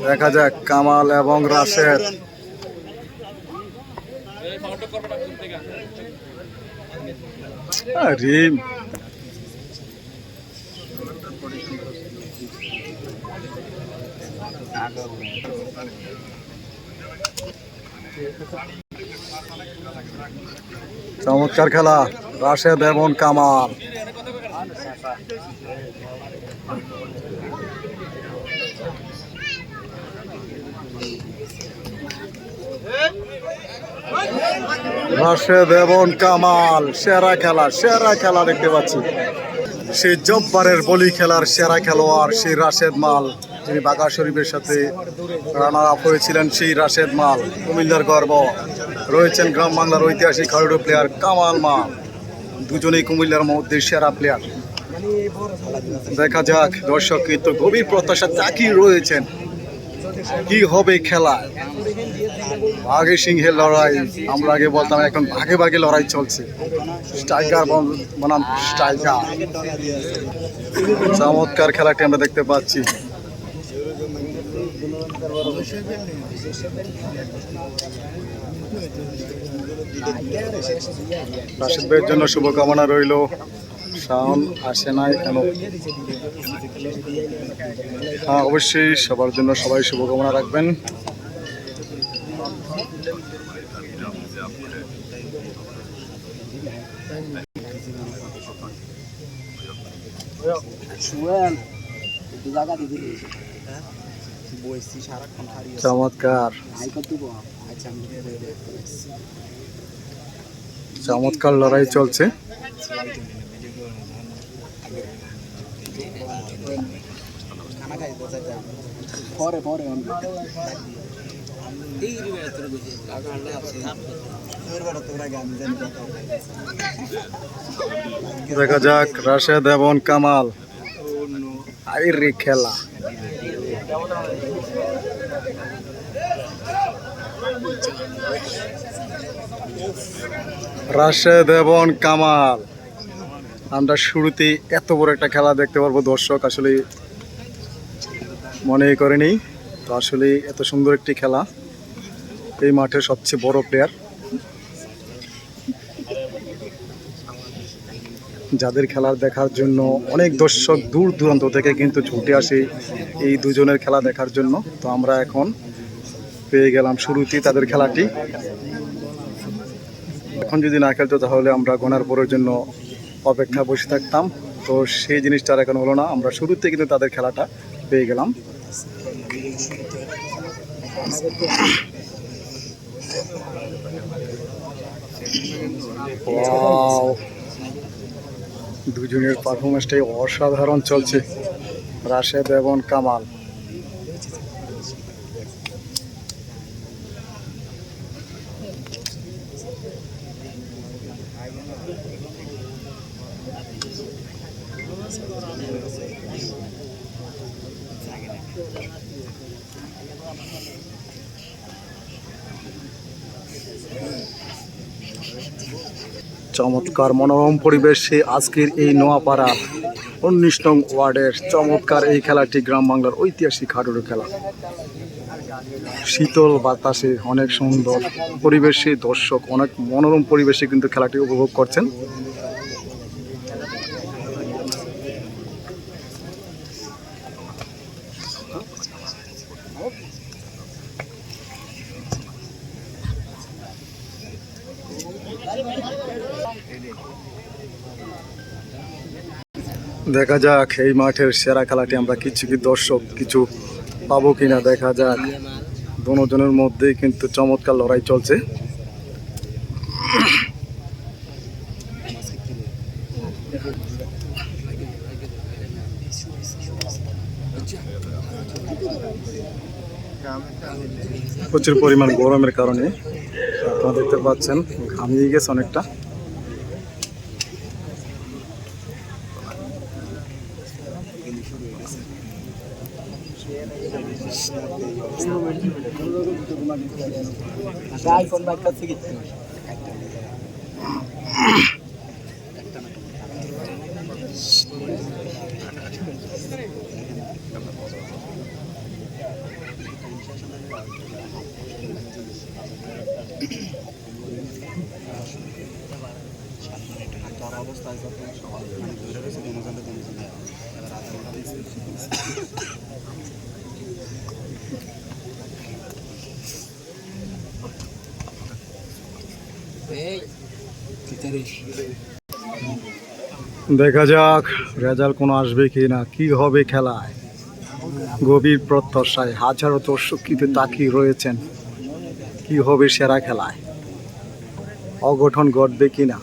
দেখা যাক কামাল এবং রাশেদ। রিম চমৎকার খেলা রাশেদ এবং কামাল। রাশেদ এবং কামাল সেরা খেলা দেখতে পাচ্ছি। সেই জব্বারের বলি খেলার সেরা খেলোয়াড় সেই রাশেদ মাল, যিনি বাঘা শরীফের সাথে রানার আপ হয়েছিলেন। সেই রাশেদ মাল কুমিল্লার গর্ব, রয়েছেন গ্রাম বাংলার ঐতিহাসিক খেলাড়ু প্লেয়ার কামাল মাল। দুজনেই কুমিল্লার মধ্যে সেরা প্লেয়ার। দেখা যাক দর্শক কিন্তু গভীর প্রত্যাশা তাকিয়ে রয়েছেন কি হবে খেলা। বাঘে সিংহের লড়াই, আমরা আগে বলতাম, এখন ভাগে ভাগে লড়াই চলছে। স্ট্রাইকার বনাম স্ট্রাইকার, চমৎকার খেলাটি আমরা দেখতে পাচ্ছি। রাশেদ ভাইয়ের জন্য শুভকামনা রইল। শাওন আসে নাই কেন? হ্যাঁ, অবশ্যই সবার জন্য সবাই শুভকামনা রাখবেন। চমৎকার চমৎকার লড়াই চলছে। দেখা যাক রাশেদ এবং কামাল আইরি খেলা। রাশেদ এবং কামাল, আমরা শুরুতেই এত বড় একটা খেলা দেখতে পারবো দর্শক আসলে মনে করেনি। তো আসলে এত সুন্দর একটি খেলা, এই মাঠের সবচেয়ে বড় প্লেয়ার, যাদের খেলা দেখার জন্য অনেক দর্শক দূর দূরান্ত থেকে কিন্তু ছুটে আসে এই দুজনের খেলা দেখার জন্য। তো আমরা এখন পেয়ে গেলাম শুরুতেই তাদের খেলাটি। এখন যদি না খেলতো তাহলে আমরা গোনার পরের জন্য অপেক্ষা বসে থাকতাম। তো সেই জিনিসটা আর এখন হলো না, আমরা শুরুতে কিন্তু তাদের খেলাটা পেয়ে গেলাম। দুজনের পারফরমেন্সটাই অসাধারণ চলছে, রাশেদ এবং কামাল। চমৎকার মনোরম পরিবেশে আজকের এই নোয়াপাড়া 19 নং ওয়ার্ডের চমৎকার এই খেলাটি গ্রাম বাংলার ঐতিহাসিক হাডুডু খেলা। শীতল বাতাসে অনেক সুন্দর পরিবেশে দর্শক অনেক মনোরম পরিবেশে কিন্তু খেলাটি উপভোগ করছেন। দেখা যাক এই মাঠের সেরা খেলাটি আমরা কিছু কি দর্শক কিছু পাবো কিনা। দেখা যাক, দুজনের মধ্যেই কিন্তু চমৎকার লড়াই চলছে। প্রচুর পরিমাণ গরমের কারণে আপনারা দেখতে পাচ্ছেন ঘামিয়ে গেছে অনেকটা। দেখা যাক রেজাল্ট কোনো আসবে কি না, কি হবে খেলায়। গভীর প্রত্যাশায় হাজারো দর্শক কিন্তু তাকিয়ে রয়েছেন কি হবে সেরা খেলায়, অঘটন ঘটবে কিনা।